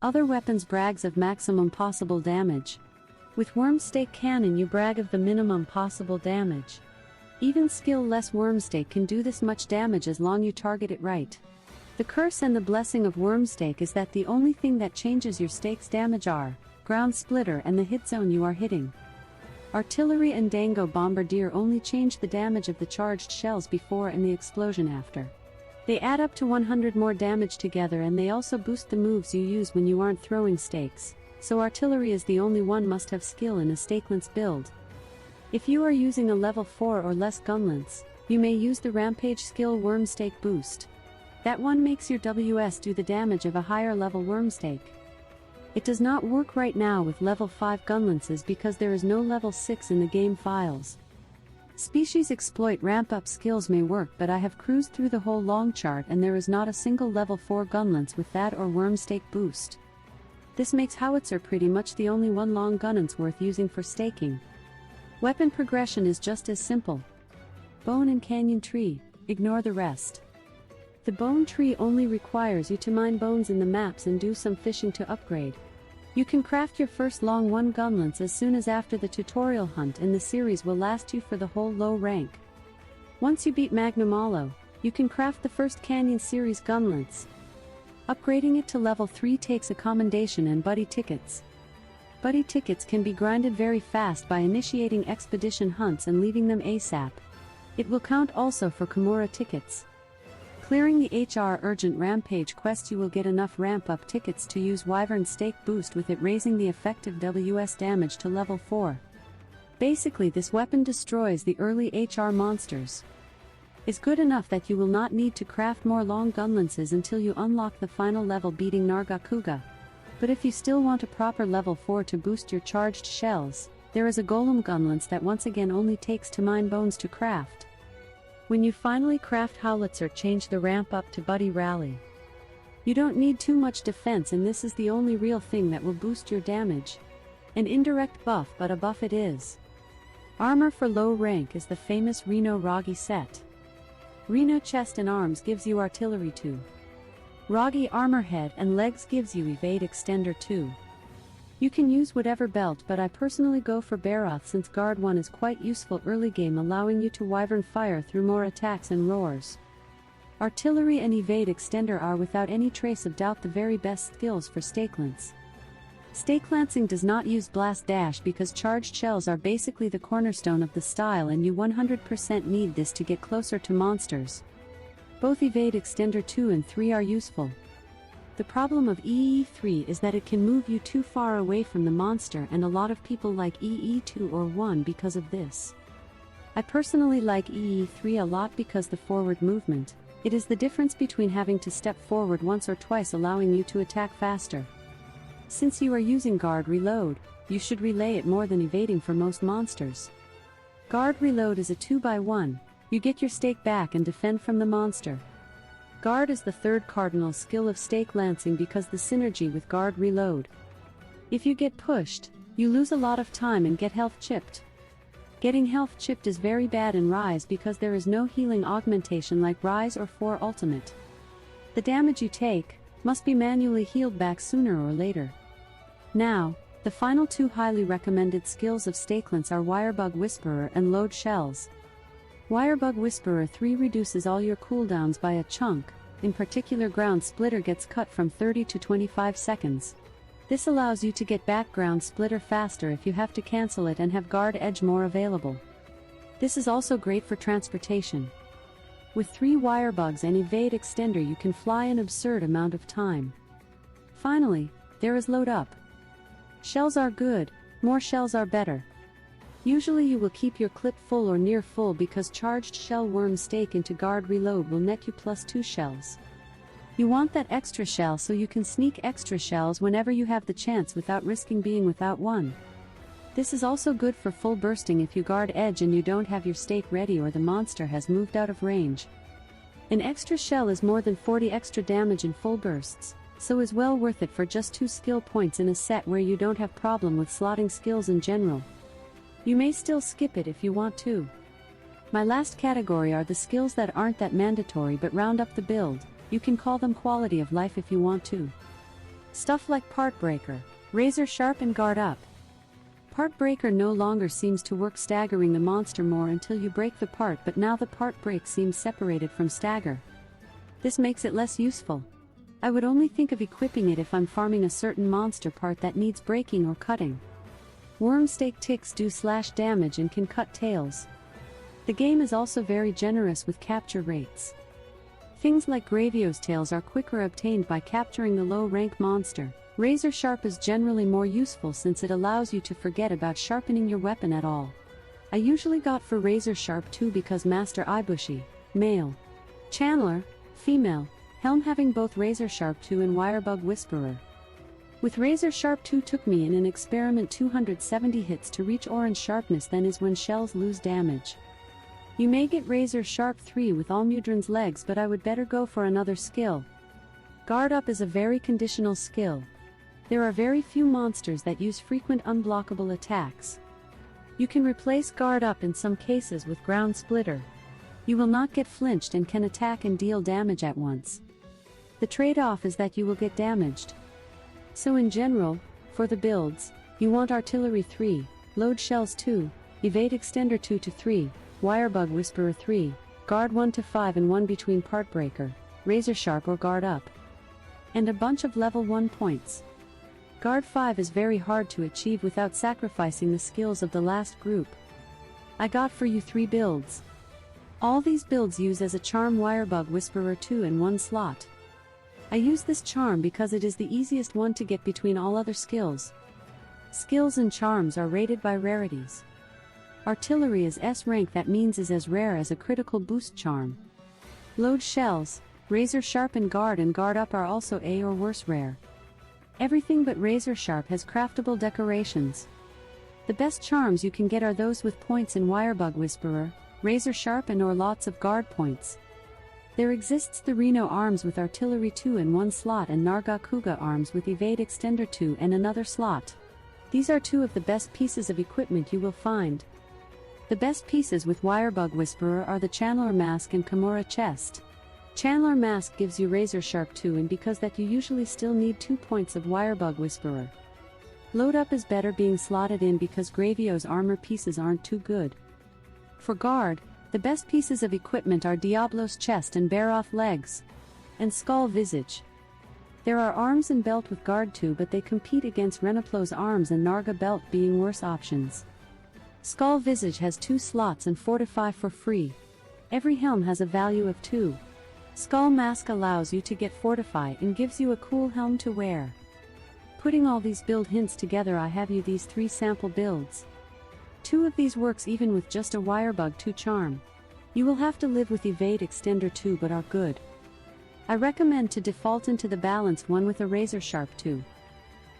Other weapons brags of maximum possible damage. With Wyrmstake cannon you brag of the minimum possible damage. Even skill-less Wyrmstake can do this much damage as long you target it right. The curse and the blessing of Wyrmstake is that the only thing that changes your stake's damage are ground splitter and the hit zone you are hitting. Artillery and Dango Bombardier only change the damage of the charged shells before and the explosion after. They add up to 100 more damage together, and they also boost the moves you use when you aren't throwing stakes, so artillery is the only one must-have skill in a Stakelance build. If you are using a level 4 or less Gunlance, you may use the Rampage skill Wyrmstake boost. That one makes your WS do the damage of a higher level Wyrmstake. It does not work right now with level 5 Gunlances because there is no level 6 in the game files. Species exploit ramp-up skills may work, but I have cruised through the whole long chart and there is not a single level 4 Gunlance with that or Wyrmstake boost. This makes Howitzer pretty much the only one long Gunlance worth using for staking. Weapon progression is just as simple. Bone and Canyon Tree, ignore the rest. The bone tree only requires you to mine bones in the maps and do some fishing to upgrade. You can craft your first long 1 Gunlance as soon as after the tutorial hunt, and the series will last you for the whole low rank. Once you beat Magnum Aloe, you can craft the first Canyon series Gunlance. Upgrading it to level 3 takes a commendation and buddy tickets. Buddy tickets can be grinded very fast by initiating expedition hunts and leaving them ASAP. It will count also for Kimura tickets. Clearing the HR Urgent Rampage quest, you will get enough ramp-up tickets to use Wyrmstake boost, with it raising the effective WS damage to level 4. Basically this weapon destroys the early HR monsters. It's good enough that you will not need to craft more long Gunlances until you unlock the final level beating Nargacuga. But if you still want a proper level 4 to boost your charged shells, there is a Golem Gunlance that once again only takes to mine bones to craft. When you finally craft Howitzer, change the ramp up to Buddy Rally. You don't need too much defense, and this is the only real thing that will boost your damage. An indirect buff, but a buff it is. Armor for low rank is the famous Reno Roggy set. Reno chest and arms gives you artillery 2. Roggy armor head and legs gives you evade extender 2. You can use whatever belt, but I personally go for Baroth since guard 1 is quite useful early game, allowing you to wyvern fire through more attacks and roars. Artillery and evade extender are without any trace of doubt the very best skills for Stakelance. Stakelancing does not use blast dash because charged shells are basically the cornerstone of the style, and you 100% need this to get closer to monsters. Both evade extender 2 and 3 are useful. The problem of EE3 is that it can move you too far away from the monster, and a lot of people like EE2 or 1 because of this. I personally like EE3 a lot because the forward movement, it is the difference between having to step forward once or twice, allowing you to attack faster. Since you are using guard reload, you should relay it more than evading for most monsters. Guard reload is a 2x1, you get your stake back and defend from the monster. Guard is the third cardinal skill of Stakelancing because the synergy with guard reload. If you get pushed, you lose a lot of time and get health chipped. Getting health chipped is very bad in Rise because there is no healing augmentation like Rise or 4 Ultimate. The damage you take must be manually healed back sooner or later. Now, the final 2 highly recommended skills of Stakelance are Wirebug Whisperer and Load Shells. Wirebug Whisperer 3 reduces all your cooldowns by a chunk, in particular ground splitter gets cut from 30 to 25 seconds. This allows you to get back ground splitter faster if you have to cancel it and have guard edge more available. This is also great for transportation. With 3 wirebugs and evade extender you can fly an absurd amount of time. Finally, there is load up. Shells are good, more shells are better. Usually you will keep your clip full or near full because charged shell Wyrmstake into guard reload will net you +2 shells. You want that extra shell so you can sneak extra shells whenever you have the chance without risking being without one. This is also good for full bursting if you guard edge and you don't have your stake ready or the monster has moved out of range. An extra shell is more than 40 extra damage in full bursts, so is well worth it for just 2 skill points in a set where you don't have problem with slotting skills in general. You may still skip it if you want to. My last category are the skills that aren't that mandatory but round up the build. You can call them quality of life if you want to. Stuff like part breaker, razor sharp and guard up. Part breaker no longer seems to work staggering the monster more until you break the part, but now the part break seems separated from stagger. This makes it less useful. I would only think of equipping it if I'm farming a certain monster part that needs breaking or cutting. Wyrmstake ticks do slash damage and can cut tails. The game is also very generous with capture rates. Things like Gravio's tails are quicker obtained by capturing the low-rank monster. Razor sharp is generally more useful since it allows you to forget about sharpening your weapon at all. I usually got for razor sharp 2 because Master Ibushi, male. Channeler, female, helm having both razor sharp 2 and Wirebug Whisperer. With razor sharp 2 took me in an experiment 270 hits to reach orange sharpness, then is when shells lose damage. You may get razor sharp 3 with Almudron's legs, but I would better go for another skill. Guard up is a very conditional skill. There are very few monsters that use frequent unblockable attacks. You can replace guard up in some cases with ground splitter. You will not get flinched and can attack and deal damage at once. The trade-off is that you will get damaged. So in general, for the builds, you want artillery 3, load shells 2, evade extender 2 to 3, Wirebug Whisperer 3, guard 1 to 5 and 1 between part breaker, razor sharp or guard up. And a bunch of level 1 points. Guard 5 is very hard to achieve without sacrificing the skills of the last group. I got for you 3 builds. All these builds use as a charm Wirebug Whisperer 2 in 1 slot. I use this charm because it is the easiest one to get between all other skills. Skills and charms are rated by rarities. Artillery is S rank, that means is as rare as a critical boost charm. Load shells, razor sharp and guard up are also A or worse rare. Everything but razor sharp has craftable decorations. The best charms you can get are those with points in Wirebug Whisperer, razor sharp and or lots of guard points. There exists the Reno arms with artillery 2 in 1 slot and Nargacuga arms with evade extender 2 and another slot. These are 2 of the best pieces of equipment you will find. The best pieces with Wirebug Whisperer are the Channeler Mask and Kimura Chest. Channeler Mask gives you razor sharp 2, and because that you usually still need 2 points of Wirebug Whisperer. Load up is better being slotted in because Gravio's armor pieces aren't too good. For guard, the best pieces of equipment are Diablo's chest and Baroth legs, and Skull Visage. There are arms and belt with guard 2, but they compete against Renaplo's arms and Narga belt being worse options. Skull Visage has 2 slots and fortify for free. Every helm has a value of 2. Skull Mask allows you to get fortify and gives you a cool helm to wear. Putting all these build hints together, I have you these 3 sample builds. 2 of these works even with just a Wirebug 2 charm. You will have to live with evade extender 2, but are good. I recommend to default into the balanced one with a razor sharp 2.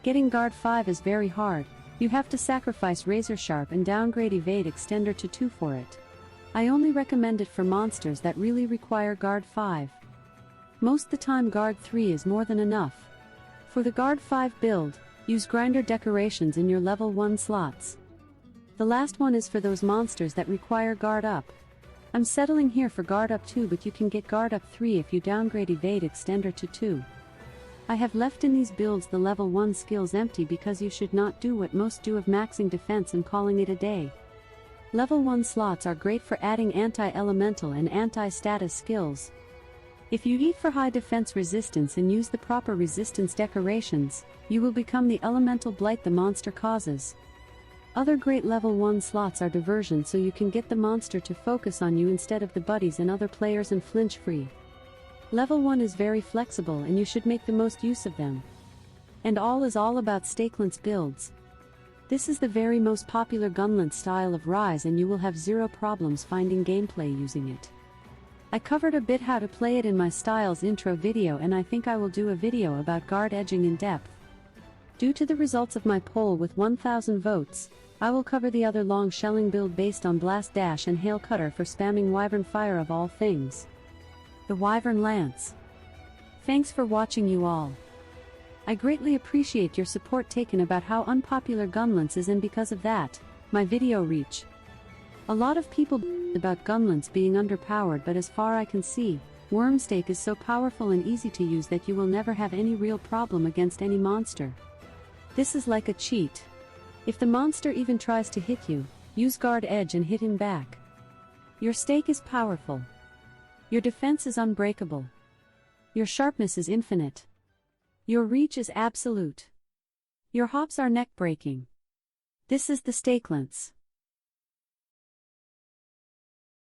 Getting guard 5 is very hard. You have to sacrifice razor sharp and downgrade evade extender to 2 for it. I only recommend it for monsters that really require guard 5. Most the time guard 3 is more than enough. For the guard 5 build, use grinder decorations in your level 1 slots. The last one is for those monsters that require guard up. I'm settling here for guard up 2, but you can get guard up 3 if you downgrade evade extender to 2. I have left in these builds the level 1 skills empty because you should not do what most do of maxing defense and calling it a day. Level 1 slots are great for adding anti-elemental and anti-status skills. If you eat for high defense resistance and use the proper resistance decorations, you will become the elemental blight the monster causes. Other great level 1 slots are diversion, so you can get the monster to focus on you instead of the buddies and other players and flinch free. Level 1 is very flexible and you should make the most use of them. And all is all about Stakelance builds. This is the very most popular Gunlance style of Rise and you will have zero problems finding gameplay using it. I covered a bit how to play it in my styles intro video, and I think I will do a video about guard edging in depth. Due to the results of my poll with 1000 votes, I will cover the other long shelling build based on Blast Dash and Hail Cutter for spamming Wyvern Fire of all things. The Wyvern Lance. Thanks for watching you all. I greatly appreciate your support taken about how unpopular Gunlance is, and because of that, my video reach. A lot of people about Gunlance being underpowered, but as far I can see, Wyrmstake is so powerful and easy to use that you will never have any real problem against any monster. This is like a cheat. If the monster even tries to hit you, use guard edge and hit him back. Your stake is powerful. Your defense is unbreakable. Your sharpness is infinite. Your reach is absolute. Your hops are neck-breaking. This is the Stakelance.